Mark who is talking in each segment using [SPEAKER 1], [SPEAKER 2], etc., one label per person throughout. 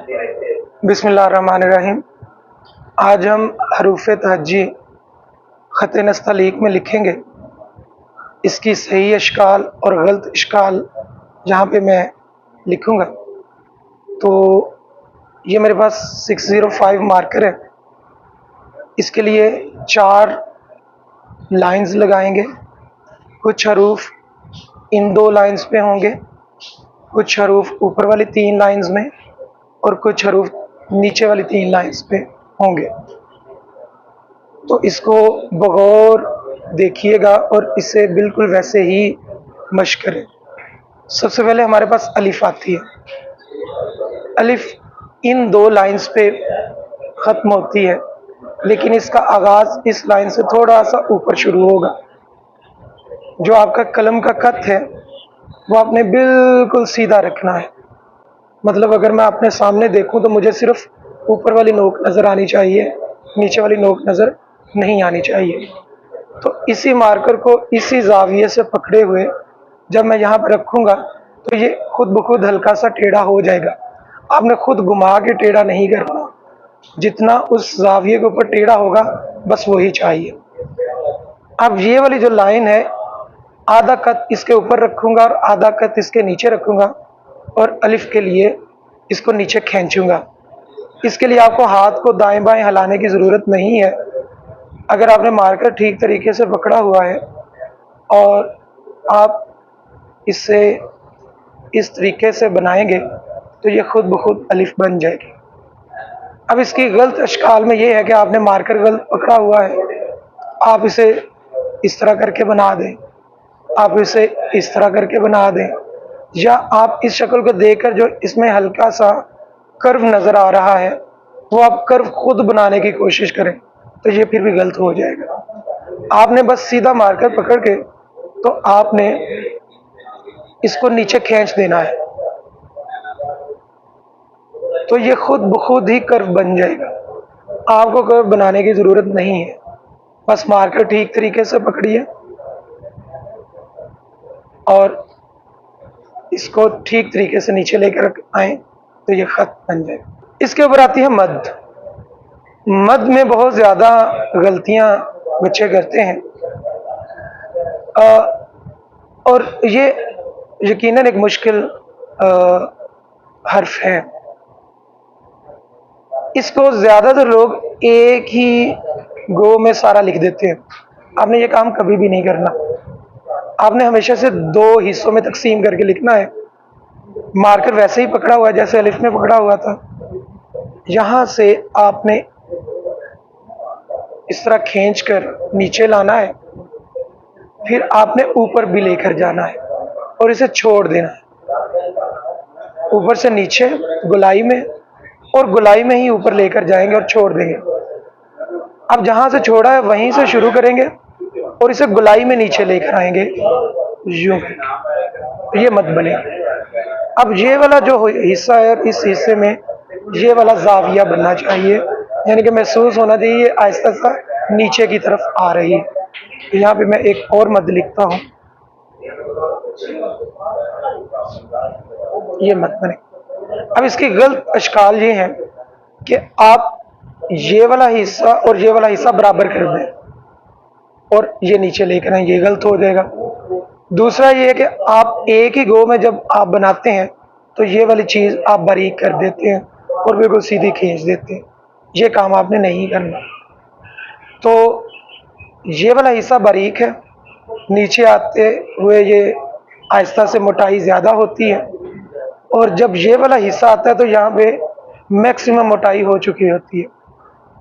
[SPEAKER 1] बिस्मिल्लाहिर्रहमानिर्रहीम। आज हम हरूफ तहज्जी ख़त नस्तलीक में लिखेंगे। इसकी सही इश्काल और गलत इश्काल जहाँ पे मैं लिखूँगा, तो ये मेरे पास 605 मार्कर है। इसके लिए 4 लाइंस लगाएंगे। कुछ हरूफ इन 2 लाइंस पे होंगे, कुछ हरूफ ऊपर वाली 3 लाइंस में और कुछ हरूफ नीचे वाली 3 लाइंस पे होंगे। तो इसको बगौर देखिएगा और इसे बिल्कुल वैसे ही मश्क करें। सबसे पहले हमारे पास अलिफ आती है। अलिफ इन 2 लाइंस पे ख़त्म होती है, लेकिन इसका आगाज़ इस लाइन से थोड़ा सा ऊपर शुरू होगा। जो आपका कलम का ख़त है वो आपने बिल्कुल सीधा रखना है। मतलब अगर मैं अपने सामने देखूं तो मुझे सिर्फ ऊपर वाली नोक नज़र आनी चाहिए, नीचे वाली नोक नज़र नहीं आनी चाहिए। तो इसी मार्कर को इसी ज़ाविये से पकड़े हुए जब मैं यहाँ पर रखूँगा तो ये खुद ब खुद हल्का सा टेढ़ा हो जाएगा। आपने खुद घुमा के टेढ़ा नहीं करना, जितना उस ज़ाविये के ऊपर टेढ़ा होगा बस वही चाहिए। अब ये वाली जो लाइन है, आधा कत इसके ऊपर रखूँगा और आधा कत इसके नीचे रखूँगा और अलिफ के लिए इसको नीचे खींचूँगा। इसके लिए आपको हाथ को दाएं बाएं हिलाने की ज़रूरत नहीं है। अगर आपने मार्कर ठीक तरीके से पकड़ा हुआ है और आप इसे इस तरीके से बनाएंगे तो ये खुद ब खुद अलिफ बन जाएगी। अब इसकी गलत अशकाल में ये है कि आपने मार्कर गलत पकड़ा हुआ है। आप इसे इस तरह करके बना दें, आप इसे इस तरह करके बना दें, या आप इस शक्ल को देखकर जो इसमें हल्का सा कर्व नज़र आ रहा है वो आप कर्व खुद बनाने की कोशिश करें, तो ये फिर भी गलत हो जाएगा। आपने बस सीधा मार्कर पकड़ के तो आपने इसको नीचे खींच देना है, तो ये खुद ब खुद ही कर्व बन जाएगा। आपको कर्व बनाने की ज़रूरत नहीं है। बस मार्कर ठीक तरीके से पकड़िए और इसको ठीक तरीके से नीचे लेकर आए तो ये ख़त बन जाएगा। इसके ऊपर आती है मद। मद में बहुत ज़्यादा गलतियां बच्चे करते हैं और ये यकीनन एक मुश्किल हर्फ है। इसको ज़्यादातर लोग एक ही गो में सारा लिख देते हैं। आपने ये काम कभी भी नहीं करना। आपने हमेशा से 2 हिस्सों में तकसीम करके लिखना है। मार्कर वैसे ही पकड़ा हुआ है जैसे अलिफ में पकड़ा हुआ था। यहाँ से आपने इस तरह खींचकर नीचे लाना है, फिर आपने ऊपर भी लेकर जाना है और इसे छोड़ देना है। ऊपर से नीचे गुलाई में और गुलाई में ही ऊपर लेकर जाएंगे और छोड़ देंगे। अब जहाँ से छोड़ा है वहीं से शुरू करेंगे और इसे गुलाई में नीचे लेकर आएंगे, यूं ये मत बने। अब ये वाला जो हिस्सा है और इस हिस्से में ये वाला जाविया बनना चाहिए, यानी कि महसूस होना चाहिए आहिस्ता सा नीचे की तरफ आ रही है। तो यहाँ पे मैं एक और मद लिखता हूँ, ये मत बने। अब इसकी गलत अशकाल ये है कि आप ये वाला हिस्सा और ये वाला हिस्सा बराबर कर दें और ये नीचे लेकर आए, ये गलत हो जाएगा। दूसरा ये है कि आप एक ही गो में जब आप बनाते हैं तो ये वाली चीज़ आप बारीक कर देते हैं और बिल्कुल सीधी खींच देते हैं। ये काम आपने नहीं करना। तो ये वाला हिस्सा बारीक है, नीचे आते हुए ये आहिस्ता से मोटाई ज़्यादा होती है, और जब ये वाला हिस्सा आता है तो यहाँ पे मैक्सिमम मोटाई हो चुकी होती है,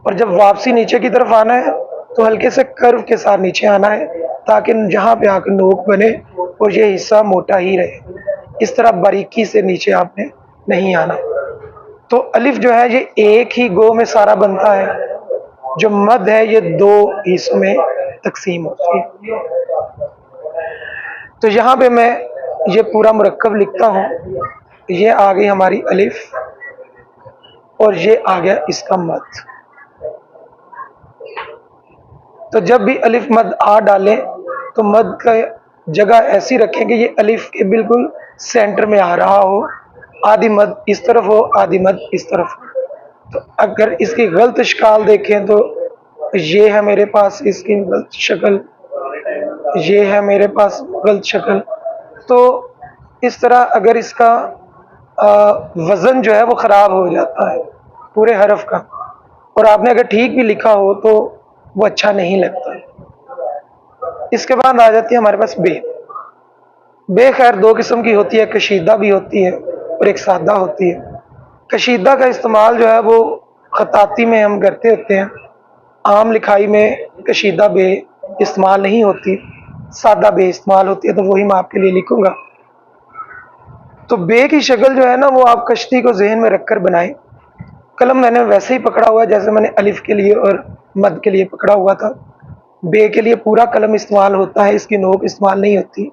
[SPEAKER 1] और जब वापसी नीचे की तरफ आना है तो हल्के से कर्व के साथ नीचे आना है ताकि जहाँ पे आकर नोक बने और ये हिस्सा मोटा ही रहे। इस तरह बारीकी से नीचे आपने नहीं आना। तो अलिफ जो है ये एक ही गो में सारा बनता है, जो मद है ये 2 हिस्सों में तकसीम होती है। तो यहाँ पे मैं ये पूरा मुरक्कब लिखता हूँ। ये आ गई हमारी अलिफ और ये आ गया इसका मद। तो जब भी अलिफ मद आ डालें तो मद का जगह ऐसी रखें कि ये अलिफ के बिल्कुल सेंटर में आ रहा हो आधी मद इस तरफ हो, आधी मद इस तरफ हो। तो अगर इसकी गलत शक्ल देखें तो ये है मेरे पास इसकी गलत शक्ल, ये है मेरे पास गलत शक्ल। तो इस तरह अगर इसका वज़न जो है वो ख़राब हो जाता है पूरे हरफ का, और आपने अगर ठीक भी लिखा हो तो वो अच्छा नहीं लगता। इसके बाद आ जाती है हमारे पास बे। बे खैर दो किस्म की होती है, कशीदा भी होती है और एक सादा होती है। कशीदा का इस्तेमाल जो है वो खताती में हम करते होते हैं, आम लिखाई में कशीदा बे इस्तेमाल नहीं होती, सादा बे इस्तेमाल होती है, तो वही मैं आपके लिए लिखूंगा। तो बे की शक्ल जो है ना वो आप कश्ती को जहन में रखकर बनाएं। कलम मैंने वैसे ही पकड़ा हुआ है जैसे मैंने अलिफ के लिए और मद के लिए पकड़ा हुआ था। बे के लिए पूरा कलम इस्तेमाल होता है, इसकी नोक इस्तेमाल नहीं होती।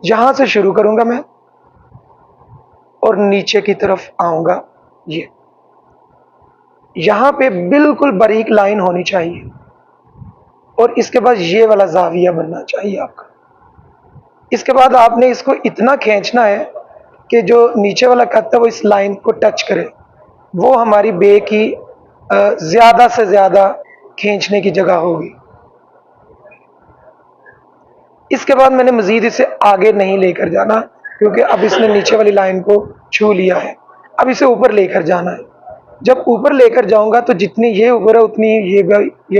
[SPEAKER 1] यहां से शुरू करूंगा मैं और नीचे की तरफ आऊंगा। ये यहां पे बिल्कुल बारीक लाइन होनी चाहिए और इसके बाद ये वाला जाविया बनना चाहिए आपका। इसके बाद आपने इसको इतना खींचना है कि जो नीचे वाला खत है वो इस लाइन को टच करे। वो हमारी बे की ज्यादा से ज्यादा खींचने की जगह होगी। इसके बाद मैंने मजीद इसे आगे नहीं लेकर जाना क्योंकि अब इसने नीचे वाली लाइन को छू लिया है। अब इसे ऊपर लेकर जाना है। जब ऊपर लेकर जाऊंगा तो जितनी ये ऊपर है उतनी ये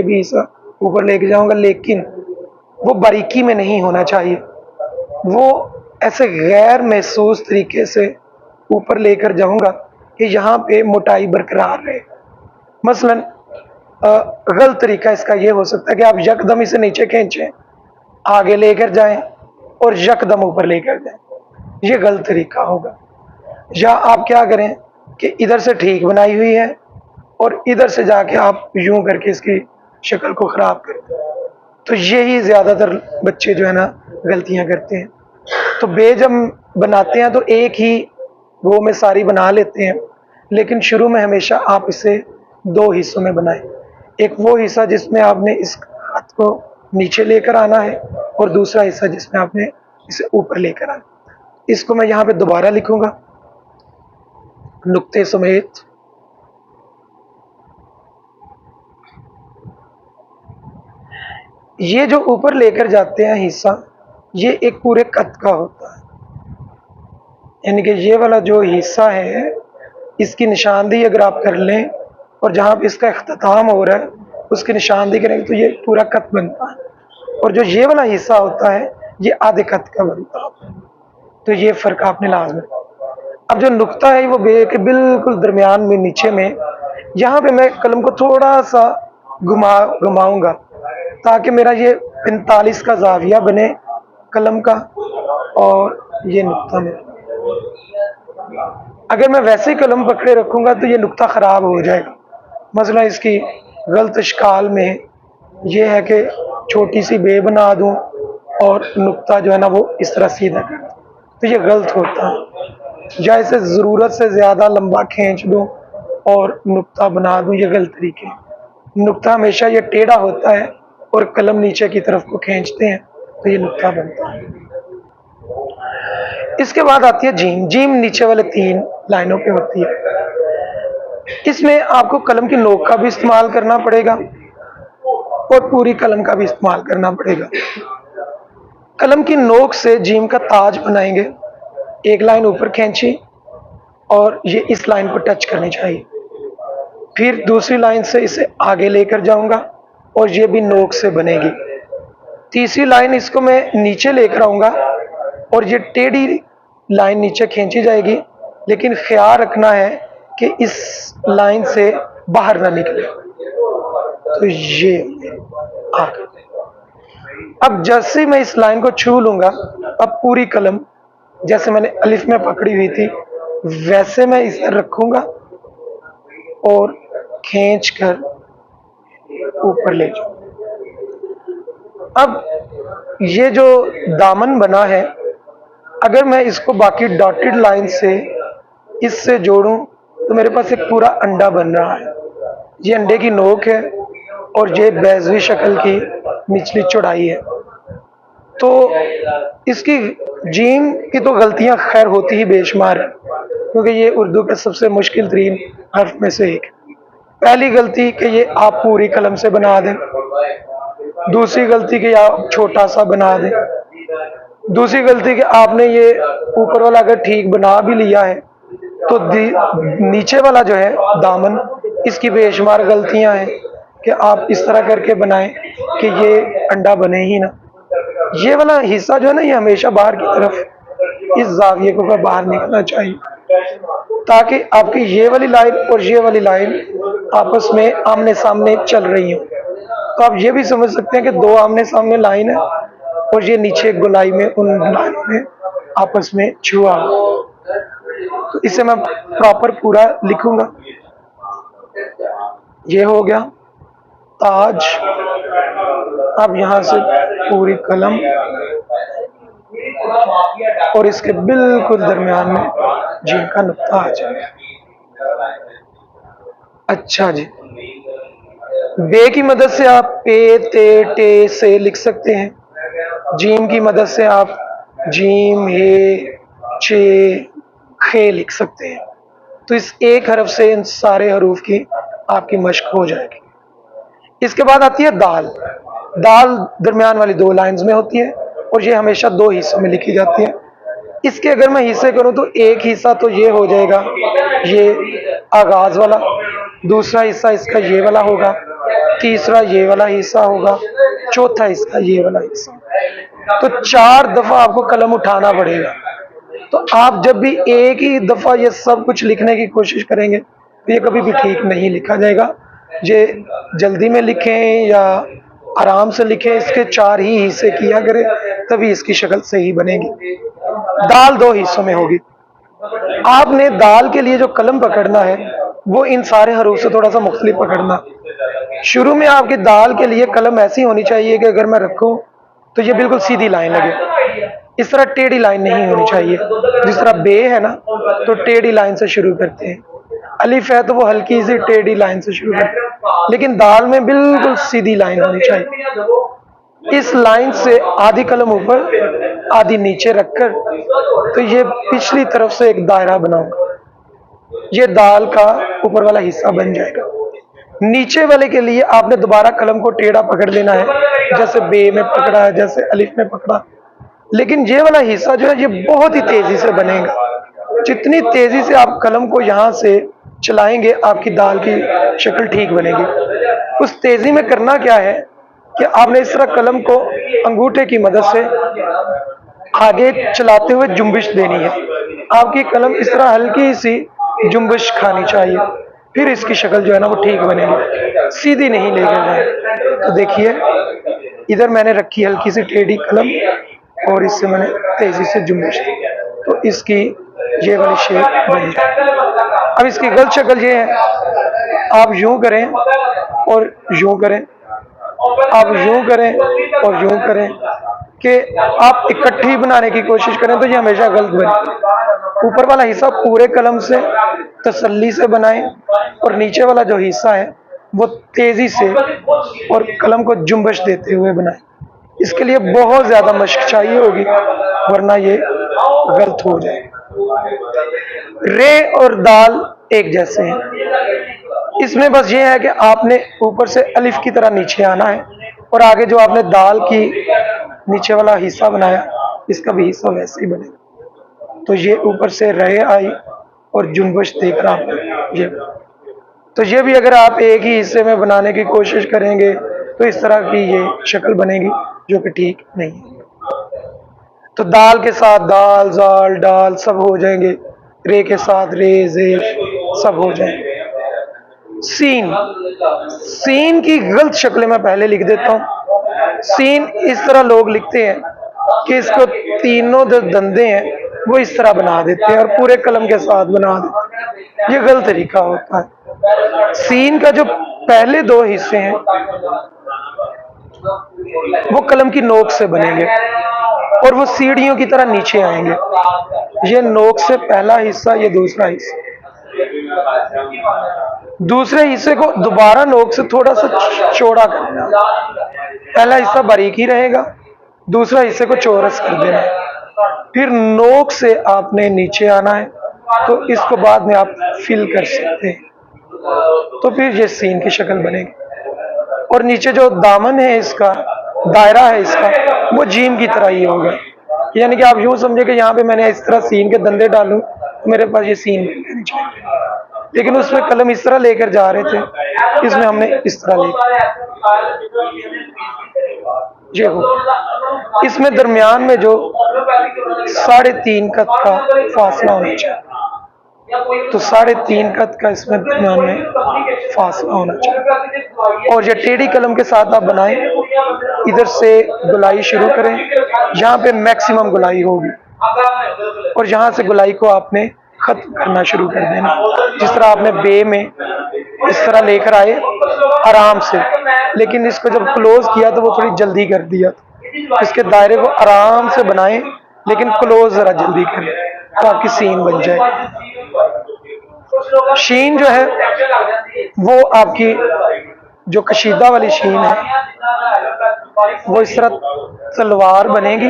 [SPEAKER 1] भी हिस्सा ऊपर लेकर जाऊंगा, लेकिन वो बारीकी में नहीं होना चाहिए। वो ऐसे गैर महसूस तरीके से ऊपर लेकर जाऊंगा कि यहाँ पे मोटाई बरकरार रहे। मसलन गलत तरीका इसका ये हो सकता है कि आप यकदम इसे नीचे खींचें, आगे लेकर जाएं और यकदम ऊपर लेकर जाएं, ये गलत तरीका होगा। या आप क्या करें कि इधर से ठीक बनाई हुई है और इधर से जाके आप यूं करके इसकी शक्ल को ख़राब कर दें। तो यही ज़्यादातर बच्चे जो है ना गलतियां करते हैं। तो बे जब बनाते हैं तो एक ही वो में सारी बना लेते हैं, लेकिन शुरू में हमेशा आप इसे दो हिस्सों में बनाएं। एक वो हिस्सा जिसमें आपने इस हाथ को नीचे लेकर आना है और दूसरा हिस्सा जिसमें आपने इसे ऊपर लेकर आना। इसको मैं यहाँ पे दोबारा लिखूंगा नुक्ते समेत। ये जो ऊपर लेकर जाते हैं हिस्सा, ये एक पूरे कद का होता है, यानी कि ये वाला जो हिस्सा है इसकी निशानदेही अगर आप कर लें और जहाँ पे इसका इख्तिताम हो रहा है उसकी निशानदेही करेंगे तो ये पूरा कद बनता है। और जो ये वाला हिस्सा होता है ये आधे कद का बनता है। तो ये फ़र्क आपने लाजमी। अब जो नुक्ता है वो बे के बिल्कुल दरमियान में नीचे में, यहाँ पे मैं कलम को थोड़ा सा घुमाऊंगा ताकि मेरा ये 45 का जाविया बने कलम का और ये नुक्ता में। अगर मैं वैसे ही कलम पकड़े रखूंगा तो ये नुक्ता ख़राब हो जाएगा। मसला इसकी गलत शक्ल में ये है कि छोटी सी बे बना दूं और नुक्ता जो है ना वो इस तरह सीधा कर दूं, तो ये गलत होता है। या इसे ज़रूरत से ज़्यादा लंबा खींच दूं और नुक्ता बना दूं, ये गलत तरीके। नुक्ता हमेशा ये टेढ़ा होता है और कलम नीचे की तरफ को खींचते हैं तो ये नुक्ता बनता है। इसके बाद आती है जीम। जीम नीचे वाले 3 लाइनों पे होती है। इसमें आपको कलम की नोक का भी इस्तेमाल करना पड़ेगा और पूरी कलम का भी इस्तेमाल करना पड़ेगा। कलम की नोक से जीम का ताज बनाएंगे। एक लाइन ऊपर खींची और ये इस लाइन को टच करनी चाहिए। फिर दूसरी लाइन से इसे आगे लेकर जाऊंगा और ये भी नोक से बनेगी। तीसरी लाइन इसको मैं नीचे लेकर आऊंगा और ये टेढ़ी लाइन नीचे खींची जाएगी, लेकिन ख्याल रखना है कि इस लाइन से बाहर ना निकले। तो ये आगे। अब जैसे मैं इस लाइन को छू लूंगा, अब पूरी कलम जैसे मैंने अलिफ में पकड़ी हुई थी वैसे मैं इसे रखूंगा और खींच कर ऊपर ले जाऊंगा। अब ये जो दामन बना है, अगर मैं इसको बाकी डॉटेड लाइन से इससे जोड़ूं तो मेरे पास एक पूरा अंडा बन रहा है। ये अंडे की नोक है और ये बैजवी शक्ल की निचली चौड़ाई है। तो इसकी जीम की तो गलतियां खैर होती ही बेशुमार है, क्योंकि ये उर्दू का सबसे मुश्किल तरीन हर्फ में से एक है। पहली गलती कि ये आप पूरी कलम से बना दें, दूसरी गलती कि आप छोटा सा बना दें, दूसरी गलती कि आपने ये ऊपर वाला अगर ठीक बना भी लिया है तो नीचे वाला जो है दामन, इसकी बेशुमार गलतियां हैं कि आप इस तरह करके बनाएं कि ये अंडा बने ही ना। ये वाला हिस्सा जो है ना, ये हमेशा बाहर की तरफ इस जाविये को बाहर निकलना चाहिए, ताकि आपकी ये वाली लाइन और ये वाली लाइन आपस में आमने सामने चल रही हो। तो आप ये भी समझ सकते हैं कि दो आमने सामने लाइन है और ये नीचे गोलाई में उन लाइनों में आपस में छुआ। तो इसे मैं प्रॉपर पूरा लिखूंगा। ये हो गया ताज। अब यहाँ से पूरी कलम और इसके बिल्कुल दरमियान में जीम का नुक्ता आ जाएगा। अच्छा जी, बे की मदद से आप पे, ते, टे से लिख सकते हैं। जीम की मदद से आप जीम, हे, चे, खे लिख सकते हैं। तो इस एक हरफ से इन सारे हरूफ की आपकी मश्क हो जाएगी। इसके बाद आती है दाल। दाल दरमियान वाली दो लाइंस में होती है और ये हमेशा दो हिस्सों में लिखी जाती है। इसके अगर मैं हिस्से करूं तो एक हिस्सा तो ये हो जाएगा, ये आगाज वाला, दूसरा हिस्सा इसका ये वाला होगा, तीसरा ये वाला हिस्सा होगा, चौथा इसका ये वाला हिस्सा। तो 4 दफा आपको कलम उठाना पड़ेगा। तो आप जब भी एक ही दफा ये सब कुछ लिखने की कोशिश करेंगे तो ये कभी भी ठीक नहीं लिखा जाएगा। ये जल्दी में लिखें या आराम से लिखें, इसके 4 ही हिस्से किया करें, तभी इसकी शक्ल सही बनेगी। दाल 2 हिस्सों में होगी। आपने दाल के लिए जो कलम पकड़ना है वो इन सारे हरूफ से थोड़ा सा मुख्तलिफ पकड़ना। शुरू में आपकी दाल के लिए कलम ऐसी होनी चाहिए कि अगर मैं रखूं तो ये बिल्कुल सीधी लाइन लगे, इस तरह टेढ़ी लाइन नहीं होनी चाहिए। जिस तरह बे है ना, तो टेढ़ी लाइन से शुरू करते हैं, अलिफ है तो वो हल्की सी टेढ़ी लाइन से शुरू करते हैं, लेकिन दाल में बिल्कुल सीधी लाइन होनी चाहिए। इस लाइन से आधी कलम ऊपर आधी नीचे रखकर तो ये पिछली तरफ से एक दायरा बनाऊंगा। ये दाल का ऊपर वाला हिस्सा बन जाएगा। नीचे वाले के लिए आपने दोबारा कलम को टेढ़ा पकड़ लेना है, जैसे बे में पकड़ा है, जैसे अलिफ में पकड़ा। लेकिन ये वाला हिस्सा जो है ये बहुत ही तेजी से बनेगा। जितनी तेजी से आप कलम को यहाँ से चलाएंगे आपकी दाल की शक्ल ठीक बनेगी। उस तेजी में करना क्या है कि आपने इस तरह कलम को अंगूठे की मदद से आगे चलाते हुए जुम्बिश देनी है। आपकी कलम इस तरह हल्की सी जुम्बिश खानी चाहिए, फिर इसकी शक्ल जो है ना वो ठीक बनेगी, सीधी नहीं लेकर जाए। तो देखिए, इधर मैंने रखी हल्की सी टेढ़ी कलम और इससे मैंने तेजी से जुम्बिश दी, तो इसकी ये वाली शेप बनी। अब इसकी गलत शक्ल ये है, आप यूं करें और यूं करें, आप यूं करें और यूं करें कि आप इकट्ठी बनाने की कोशिश करें तो ये हमेशा गलत बने। ऊपर वाला हिस्सा पूरे कलम से तसल्ली से बनाएं और नीचे वाला जो हिस्सा है वो तेजी से और कलम को जुम्बश देते हुए बनाएं। इसके लिए बहुत ज्यादा मशक चाहिए होगी, वरना ये गलत हो जाएगा। रे और दाल एक जैसे हैं। इसमें बस ये है कि आपने ऊपर से अलिफ की तरह नीचे आना है और आगे जो आपने दाल की नीचे वाला हिस्सा बनाया इसका भी हिस्सा वैसे ही बनेगा। तो ये ऊपर से रे आई और जुम्बश देकर आप ये भी अगर आप एक ही हिस्से में बनाने की कोशिश करेंगे तो इस तरह की ये शक्ल बनेगी जो कि ठीक नहीं है। तो दाल के साथ दाल, जाल, डाल सब हो जाएंगे, रे के साथ रे, जे सब हो जाएंगे। सीन, सीन की गलत शक्लें मैं पहले लिख देता हूँ। सीन इस तरह लोग लिखते हैं कि इसको तीनों जो दंदे हैं वो इस तरह बना देते हैं और पूरे कलम के साथ बना देते हैं। ये गलत तरीका होता है। सीन का जो पहले 2 हिस्से हैं वो कलम की नोक से बनेंगे और वो सीढ़ियों की तरह नीचे आएंगे। ये नोक से पहला हिस्सा, ये दूसरा हिस्सा। दूसरे हिस्से को दोबारा नोक से थोड़ा सा चौड़ा करना। पहला हिस्सा बारीक ही रहेगा, दूसरा हिस्से को चौरस कर देना। फिर नोक से आपने नीचे आना है तो इसको बाद में आप फिल कर सकते हैं, तो फिर ये सीन की शक्ल बनेगी। और नीचे जो दामन है इसका, दायरा है इसका, वो जीम की तरह ही होगा। यानी कि आप यूँ समझे कि यहाँ पे मैंने इस तरह सीन के धंधे डालूं तो मेरे पास ये सीन बन जानी चाहिए। लेकिन उसमें कलम इस तरह लेकर जा रहे थे, इसमें हमने इस तरह ले ये हो। इसमें दरमियान में जो 3.5 कद का फासला होना चाहिए, तो 3.5 कद का इसमें दरमियान में फासला होना चाहिए। और ये टेढ़ी कलम के साथ आप बनाएं, इधर से गुलाई शुरू करें, यहाँ पे मैक्सिमम गुलाई होगी, और यहाँ से गुलाई को आपने खत्म करना शुरू कर देना। जिस तरह आपने बे में इस तरह लेकर आए आराम से, लेकिन इसको जब क्लोज किया तो वो थोड़ी जल्दी कर दिया। इसके दायरे को आराम से बनाएं, लेकिन क्लोज जरा जल्दी करें तो आपकी सीन बन जाए। शीन जो है वो आपकी जो कशीदा वाली शीन है वो इस तरह तलवार बनेगी,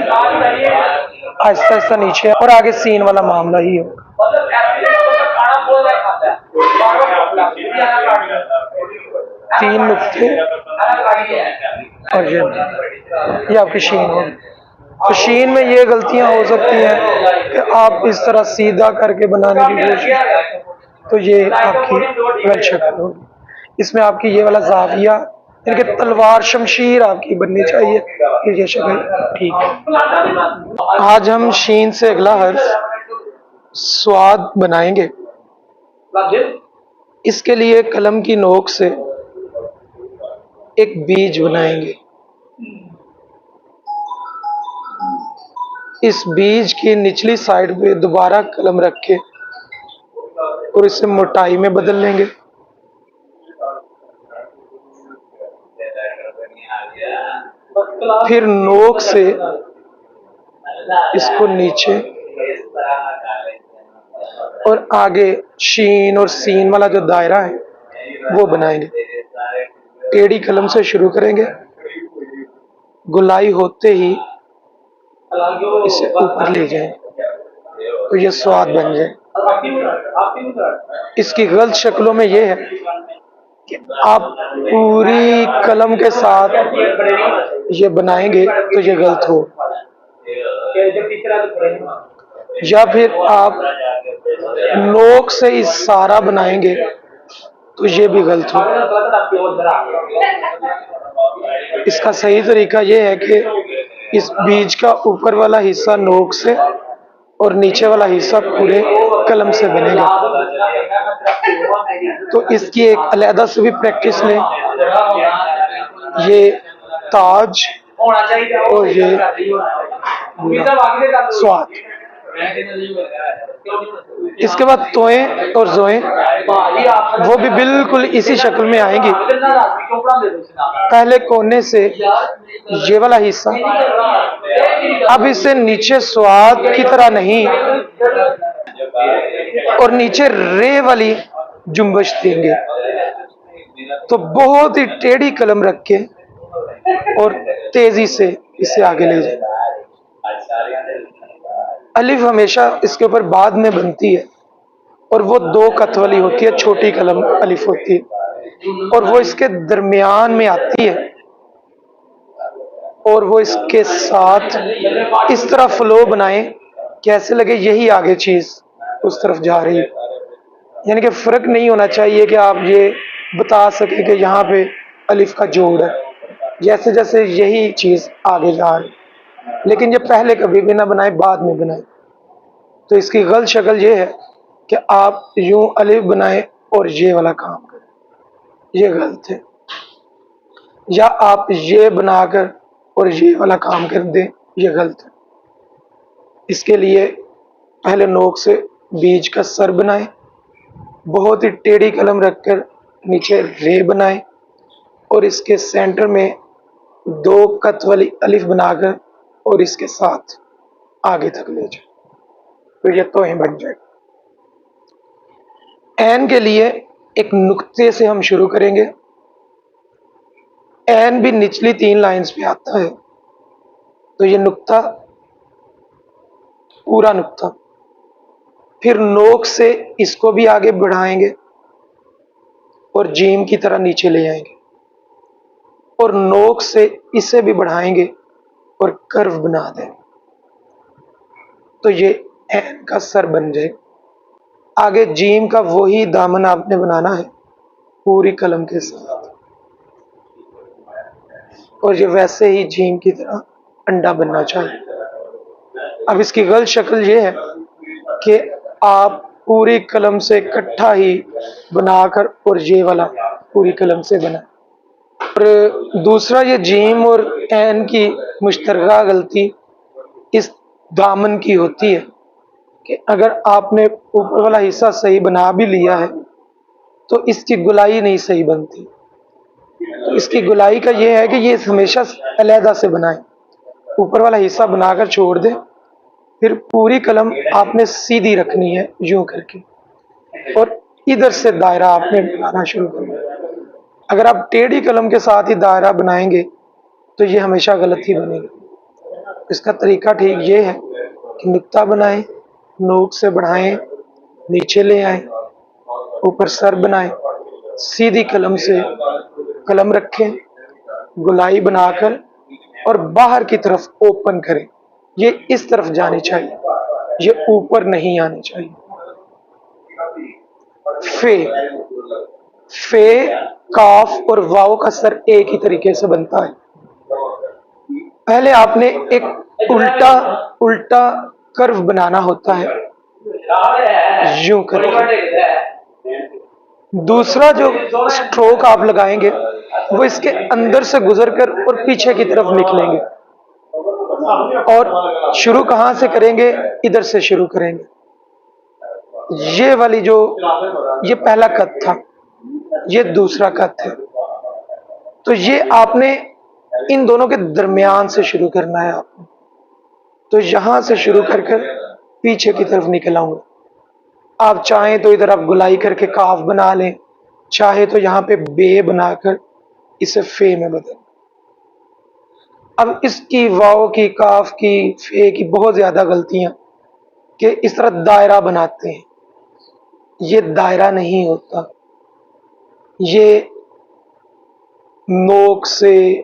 [SPEAKER 1] आहिस्ता आहिस्ता नीचे, और आगे सीन वाला मामला ही होगा। 3 नुक्ते और ये आपकी शीन होगी। तो शीन में ये गलतियां हो सकती हैं कि आप इस तरह सीधा करके बनाने की कोशिश, तो ये आपकी गलत शक्ल होगी। इसमें आपकी ये वाला जाविया, यानी कि तलवार शमशीर आपकी बननी चाहिए कि ये शक्ल ठीक है। आज हम शीन से अगला हर्फ स्वाद बनाएंगे। इसके लिए कलम की नोक से एक बीज बनाएंगे। इस बीज की निचली साइड पे दोबारा कलम रख के और इसे मोटाई में बदल लेंगे। फिर नोक से इसको नीचे और आगे शीन और सीन वाला जो दायरा है वो बनाएंगे। टेढ़ी कलम से शुरू करेंगे, गुलाई होते ही इसे ऊपर ले जाएं तो ये स्वाद बन जाए। इसकी गलत शक्लों में ये है कि आप पूरी कलम के साथ ये बनाएंगे तो ये गलत हो, या फिर आप नोक से इशारा बनाएंगे तो ये भी गलत हो। इसका सही तरीका ये है कि इस बीज का ऊपर वाला हिस्सा नोक से और नीचे वाला हिस्सा पूरे कलम से बनेगा। तो इसकी एक अलहदा से भी प्रैक्टिस लें। ये ताज और ये स्वाद। इसके बाद तोएं और जोएं वो भी बिल्कुल इसी शक्ल में आएंगी। पहले कोने से ये वाला हिस्सा, अब इसे नीचे स्वाद की तरह नहीं और नीचे रे वाली जुम्बश देंगे। तो बहुत ही टेढ़ी कलम रख के और तेजी से इसे आगे ले जाए। अलिफ हमेशा इसके ऊपर बाद में बनती है और वो 2 कत वाली होती है, छोटी कलम अलिफ होती है, और वो इसके दरमियान में आती है और वो इसके साथ इस तरह फ्लो बनाएं कैसे लगे यही आगे चीज उस तरफ जा रही है। यानी कि फर्क नहीं होना चाहिए कि आप ये बता सके कि यहाँ पे अलिफ का जोड़ है, जैसे जैसे यही चीज आगे जा रही, लेकिन ये पहले कभी भी ना बनाए, बाद में बनाए। तो इसकी गलत शक्ल ये है कि आप यूं अलिफ बनाए और ये वाला काम करें, ये गलत है। या आप ये बनाकर और ये वाला काम कर दें, ये गलत है। इसके लिए पहले नोक से बीज का सर बनाएं, बहुत ही टेढ़ी कलम रखकर नीचे रे बनाएं और इसके सेंटर में 2 कत वाली अलिफ बनाकर और इसके साथ आगे तक ले जाए, तो ये तोहें बन जाए। एन के लिए एक नुक्ते से हम शुरू करेंगे। एन भी निचली 3 लाइंस पे आता है, तो ये नुक्ता पूरा नुक्ता फिर नोक से इसको भी आगे बढ़ाएंगे और जीम की तरह नीचे ले आएंगे, और नोक से इसे भी बढ़ाएंगे और कर्व बना देंगे, तो ये एन का सर बन जाएगा। आगे जीम का वही दामन आपने बनाना है पूरी कलम के साथ, और ये वैसे ही जीम की तरह अंडा बनना चाहिए। अब इसकी गलत शक्ल ये है कि आप पूरी कलम से इकट्ठा ही बनाकर और ये वाला पूरी कलम से बना। और दूसरा, ये जीम और एन की मुश्तरका गलती इस दामन की होती है कि अगर आपने ऊपर वाला हिस्सा सही बना भी लिया है तो इसकी गुलाई नहीं सही बनती। तो इसकी गुलाई का ये है कि ये हमेशा अलहदा से बनाएं, ऊपर वाला हिस्सा बनाकर छोड़ दें, फिर पूरी कलम आपने सीधी रखनी है यूं करके, और इधर से दायरा आपने बनाना शुरू करना है। अगर आप टेढ़ी कलम के साथ ही दायरा बनाएंगे तो ये हमेशा गलत ही बनेगा। इसका तरीका ठीक ये है कि नुक्ता बनाएं, नोक से बढ़ाएं, नीचे ले आएं, ऊपर सर बनाएं, सीधी कलम से कलम रखें, गुलाई बनाकर और बाहर की तरफ ओपन करें। ये इस तरफ जानी चाहिए, ये ऊपर नहीं आनी चाहिए। फे फे काफ और वाव का सर एक ही तरीके से बनता है। पहले आपने एक उल्टा उल्टा कर्व बनाना होता है यूं करके। दूसरा जो स्ट्रोक आप लगाएंगे वो इसके अंदर से गुजरकर और पीछे की तरफ निकलेंगे, और शुरू कहां से करेंगे? इधर से शुरू करेंगे। ये वाली जो ये पहला कट था, ये दूसरा कट है, तो ये आपने इन दोनों के दरमियान से शुरू करना है आपने। तो यहां से शुरू कर पीछे की तरफ निकल आऊंगा। आप चाहें तो इधर आप गुलाई करके काफ बना लें, चाहे तो यहाँ पे बे बनाकर इसे फे में बदल। अब इसकी वाव की, काफ की, फे की बहुत ज्यादा गलतियां कि इस तरह दायरा बनाते हैं। ये दायरा नहीं होता, ये नोक से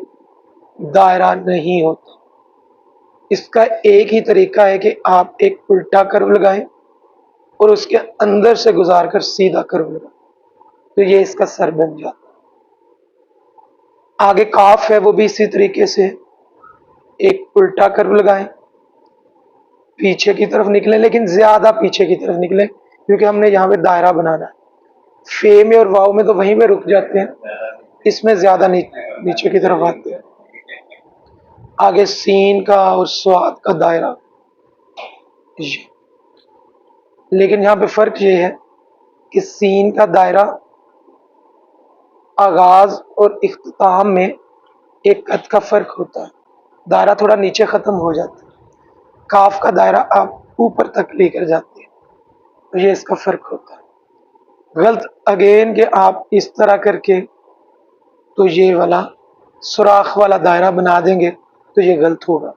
[SPEAKER 1] दायरा नहीं होता। इसका एक ही तरीका है कि आप एक उल्टा कर्व लगाएं और उसके अंदर से गुजार कर सीधा कर्व लगाएं, तो ये इसका सर बन जाता है। आगे काफ है, वो भी इसी तरीके से एक उल्टा कर्व लगाएं, पीछे की तरफ निकले, लेकिन ज्यादा पीछे की तरफ निकले क्योंकि हमने यहाँ पे दायरा बनाना है। फे में और वाव में तो वहीं पे रुक जाते हैं, इसमें ज्यादा नीचे की तरफ आते हैं। आगे सीन का और स्वाद का दायरा, लेकिन यहाँ पे फर्क ये है कि सीन का दायरा आगाज और इख्तिताम में एक कद का फर्क होता है, दायरा थोड़ा नीचे खत्म हो जाता है। काफ का दायरा आप ऊपर तक लेकर जाते हैं, तो ये इसका फर्क होता है। गलत अगेन के आप इस तरह करके तो ये वाला सुराख वाला दायरा बना देंगे तो ये गलत होगा।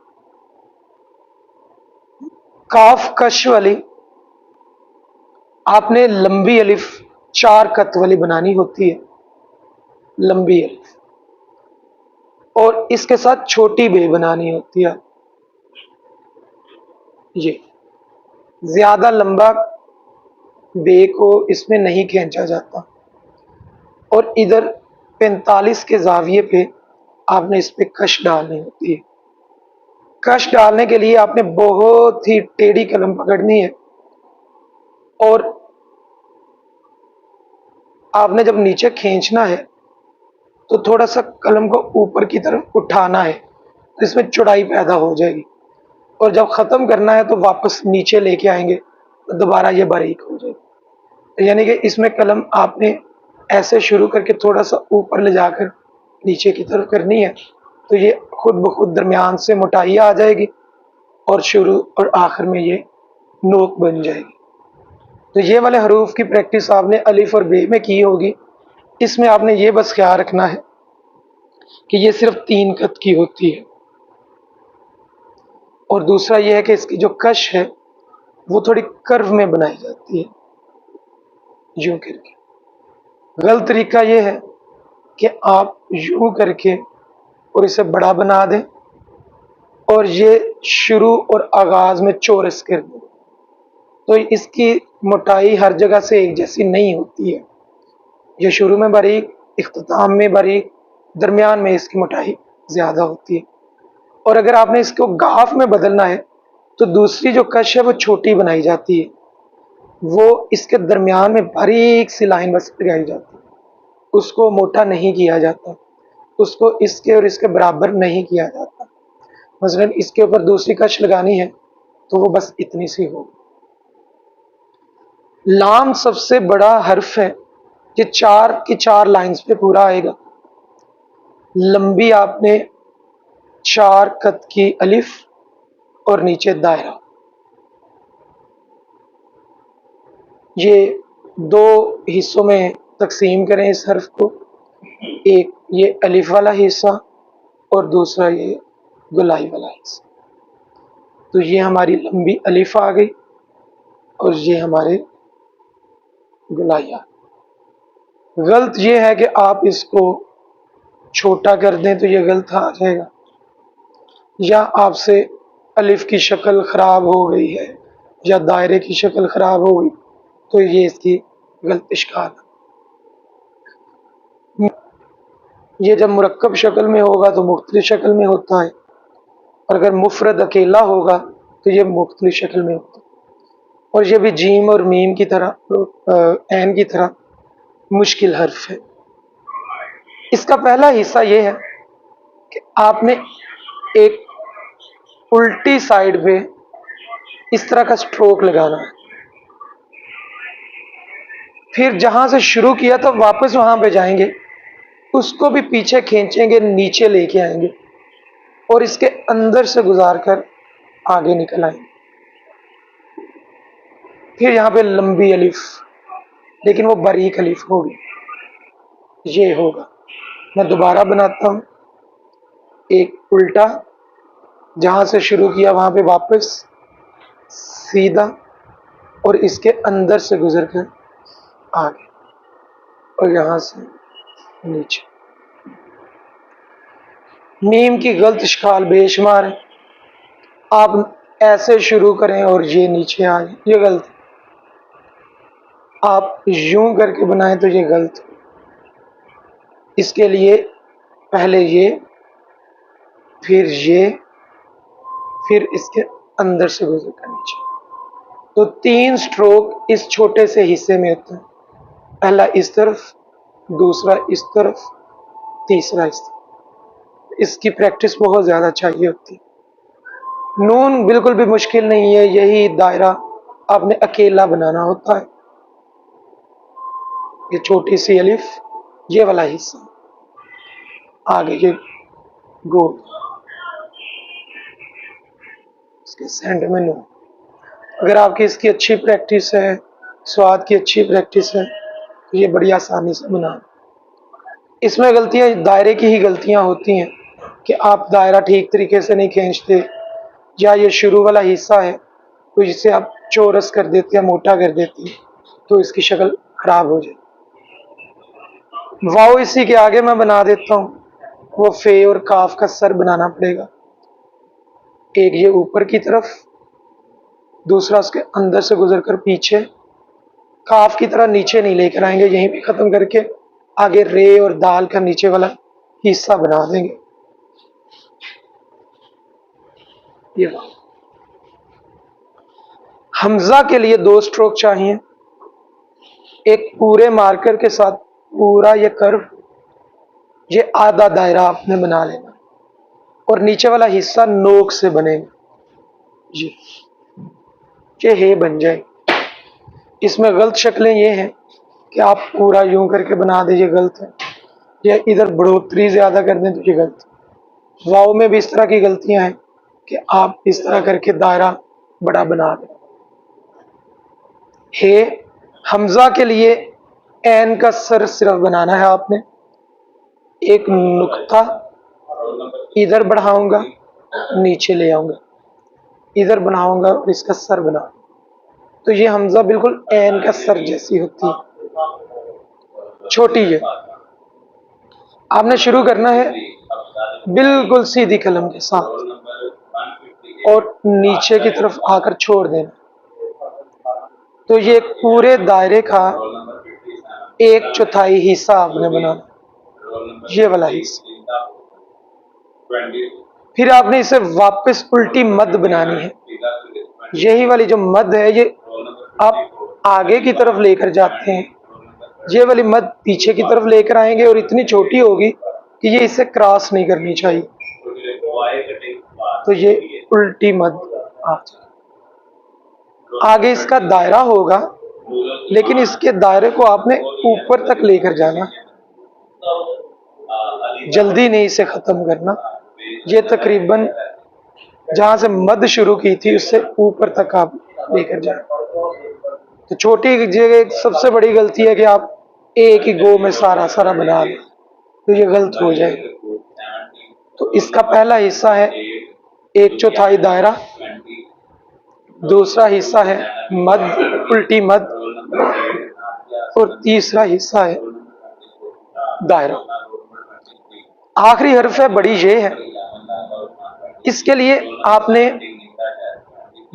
[SPEAKER 1] काफ कश वाली आपने लंबी अलिफ 4 कत वाली बनानी होती है, लंबी अलिफ, और इसके साथ छोटी बे बनानी होती है। ये ज्यादा लंबा बे को इसमें नहीं खींचा जाता, और इधर 45 के जाविये पे आपने इस पे कश डालनी होती है। कश डालने के लिए आपने बहुत ही टेढ़ी कलम पकड़नी है, और आपने जब नीचे खींचना है तो थोड़ा सा कलम को ऊपर की तरफ उठाना है, तो इसमें चौड़ाई पैदा हो जाएगी, और जब खत्म करना है तो वापस नीचे लेके आएंगे तो दोबारा ये बारीक हो जाएगी। यानी कि इसमें कलम आपने ऐसे शुरू करके थोड़ा सा ऊपर ले जाकर नीचे की तरफ करनी है, तो ये खुद ब खुद दरमियान से मोटाई आ जाएगी और शुरू और आखिर में ये नोक बन जाएगी। तो ये वाले हरूफ की प्रैक्टिस आपने अलिफ और बे में की होगी। इसमें आपने ये बस ख्याल रखना है कि ये सिर्फ 3 कत की होती है, और दूसरा ये है कि इसकी जो कश है वो थोड़ी कर्व में बनाई जाती है, यूं करके। गलत तरीका ये है कि आप यूं करके और इसे बड़ा बना दें और ये शुरू और आगाज में चौरस कर दें, तो इसकी मोटाई हर जगह से एक जैसी नहीं होती है। ये शुरू में बारीक, इख्तिताम में बारीक, दरमियान में इसकी मोटाई ज़्यादा होती है। और अगर आपने इसको गाफ में बदलना है तो दूसरी जो कश है वो छोटी बनाई जाती है, वो इसके दरमियान में बारीक सी लाइन बस लगाई जाती है, उसको मोटा नहीं किया जाता, उसको इसके और इसके बराबर नहीं किया जाता। मसलन इसके ऊपर दूसरी कश लगानी है तो वो बस इतनी सी हो। लाम सबसे बड़ा हर्फ है, ये 4 की 4 लाइन्स पे पूरा आएगा। लंबी आपने 4 कद की अलिफ और नीचे दायरा, ये 2 हिस्सों में तकसीम करें इस हर्फ को, एक ये अलिफ वाला हिस्सा और दूसरा ये गुलाई वाला हिस्सा। तो ये हमारी लंबी अलिफ आ गई और ये हमारे गुलाई आ गई। गलत ये है कि आप इसको छोटा कर दें तो ये गलत आ जाएगा, या आपसे अलिफ की शक्ल ख़राब हो गई है या दायरे की शक्ल ख़राब हो गई तो ये इसकी गलत इश्काल है। ये जब मुरक्कब शक्ल में होगा तो मुख्तलिफ शक्ल में होता है, और अगर मुफरद अकेला होगा तो ये मुख्तलिफ शक्ल में होता है। और ये भी जीम और मीम की तरह, ऐन की तरह मुश्किल हर्फ है। इसका पहला हिस्सा ये है कि आपने एक उल्टी साइड पे इस तरह का स्ट्रोक लगाना है, फिर जहां से शुरू किया तो वापस वहां पे जाएंगे, उसको भी पीछे खींचेंगे, नीचे लेके आएंगे और इसके अंदर से गुजार कर आगे निकल आएंगे। फिर यहाँ पे लंबी अलिफ, लेकिन वो बारीक अलिफ होगी, ये होगा। मैं दोबारा बनाता हूँ, एक उल्टा, जहां से शुरू किया वहां पे वापस सीधा और इसके अंदर से गुजर कर आगे और यहां से नीचे। मीम की गलत इश्काल बेशुमार है। आप ऐसे शुरू करें और ये नीचे आ जाए, ये गलत है। आप यूं करके बनाएं तो ये गलत है। इसके लिए पहले ये, फिर इसके अंदर से गुजर कर नीचे। तो 3 स्ट्रोक इस छोटे से हिस्से में होते हैं, पहला इस तरफ, दूसरा इस तरफ, तीसरा इस तरफ। इसकी प्रैक्टिस बहुत ज़्यादा चाहिए होती है। नून बिल्कुल भी मुश्किल नहीं है, यही दायरा आपने अकेला बनाना होता है। ये छोटी सी अलिफ, ये वाला हिस्सा, आगे ये गोल, इसके सेंटर में नून। अगर आपकी इसकी अच्छी प्रैक्टिस है, स्वाद की अच्छी प्रैक्टिस है, तो ये बड़ी आसानी से बना। इसमें गलतियां दायरे की ही गलतियां होती हैं कि आप दायरा ठीक तरीके से नहीं खींचते, या ये शुरू वाला हिस्सा है तो जिसे आप चौरस कर देते हैं, मोटा कर देते हैं, तो इसकी शक्ल खराब हो जाए। वाओ इसी के आगे मैं बना देता हूँ, वो फे और काफ का सर बनाना पड़ेगा। एक ये ऊपर की तरफ, दूसरा उसके अंदर से गुजर कर पीछे, काफ की तरह नीचे नहीं लेकर आएंगे, यहीं पे खत्म करके आगे रे और दाल का नीचे वाला हिस्सा बना देंगे। ये हमजा के लिए 2 स्ट्रोक चाहिए, एक पूरे मार्कर के साथ पूरा ये कर्व, ये आधा दायरा आपने बना लेना और नीचे वाला हिस्सा नोक से बनेगा, ये हे बन जाए। इसमें गलत शक्लें ये हैं कि आप पूरा यूं करके बना दीजिए, गलत है। या इधर बढ़ोतरी ज्यादा कर दें तो ये गलत है। वाव में भी इस तरह की गलतियां हैं कि आप इस तरह करके दायरा बड़ा बना दें। हे हमजा के लिए एन का सर सिर्फ बनाना है आपने, एक नुक्ता इधर बढ़ाऊंगा, नीचे ले आऊंगा, इधर बनाऊंगा और इसका सर बना। तो ये हमजा बिल्कुल ऐन का सर जैसी होती है, छोटी है। आपने शुरू करना है बिल्कुल सीधी कलम के साथ और नीचे की तरफ आकर छोड़ देना। तो ये पूरे दायरे का 1/4 हिस्सा आपने बनाना, ये वाला हिस्सा। फिर आपने इसे वापस उल्टी मद बनानी है। यही वाली जो मद है ये आप आगे की तरफ लेकर जाते हैं, ये वाली मद पीछे की तरफ लेकर आएंगे और इतनी छोटी होगी कि ये इसे क्रॉस नहीं करनी चाहिए। तो ये उल्टी मद आ जाए। आगे इसका दायरा होगा, लेकिन इसके दायरे को आपने ऊपर तक लेकर जाना, जल्दी नहीं इसे खत्म करना। ये तकरीबन जहां से मद शुरू की थी उससे ऊपर तक आप लेकर जाए। तो छोटी जगह सबसे बड़ी गलती है कि आप एक ही गो में सारा बना दें, तो ये गलत हो जाएगा। तो इसका पहला हिस्सा है 1/4 दायरा, दूसरा हिस्सा है मद, उल्टी मद, और तीसरा हिस्सा है दायरा। आखिरी हर्फ है बड़ी ये है। इसके लिए आपने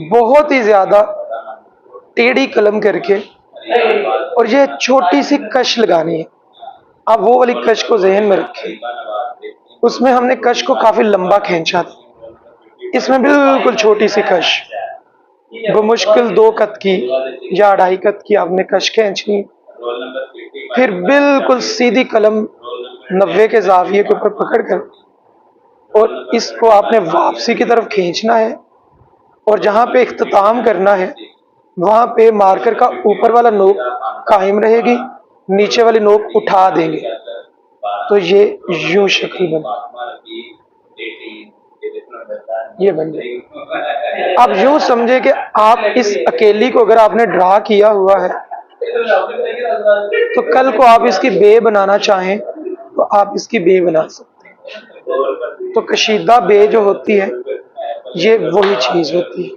[SPEAKER 1] बहुत ही ज्यादा टेढ़ी कलम करके और ये छोटी सी कश लगानी है। आप वो वाली कश को ज़हन में रखें। उसमें हमने कश को काफी लंबा खींचा था, इसमें बिल्कुल छोटी सी कश, बमुश्किल 2 कत की या 2.5 कत की आपने कश खींचनी। फिर बिल्कुल सीधी कलम 90 के जाविये के ऊपर पकड़कर और इसको आपने वापसी की तरफ खींचना है, और जहां पे इख्तिताम करना है वहां पे मार्कर का ऊपर वाला नोक कायम रहेगी, नीचे वाली नोक उठा देंगे, तो ये यूं शक्ल बने, ये बन जाए। आप यूं समझे कि आप इस अकेली को अगर आपने ड्रा किया हुआ है तो कल को आप इसकी बे बनाना चाहें तो आप इसकी बे बना सकते हैं। तो कशीदा बे जो होती है ये वही चीज होती है।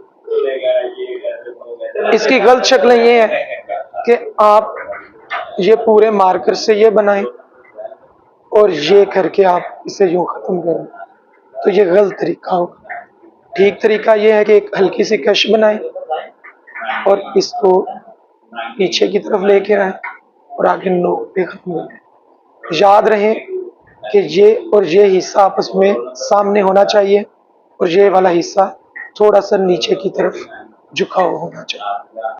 [SPEAKER 1] इसकी गलत शक्लें ये है कि आप ये पूरे मार्कर से ये बनाएं और ये करके आप इसे यूं खत्म करें, तो ये गलत तरीका होगा। ठीक तरीका ये है कि एक हल्की सी कश बनाएं और इसको पीछे की तरफ लेके आए और आगे नोक पे खत्म करें। याद रहे कि ये और ये हिस्सा आपस में सामने होना चाहिए और ये वाला हिस्सा थोड़ा सा नीचे की तरफ झुकाव होना चाहिए।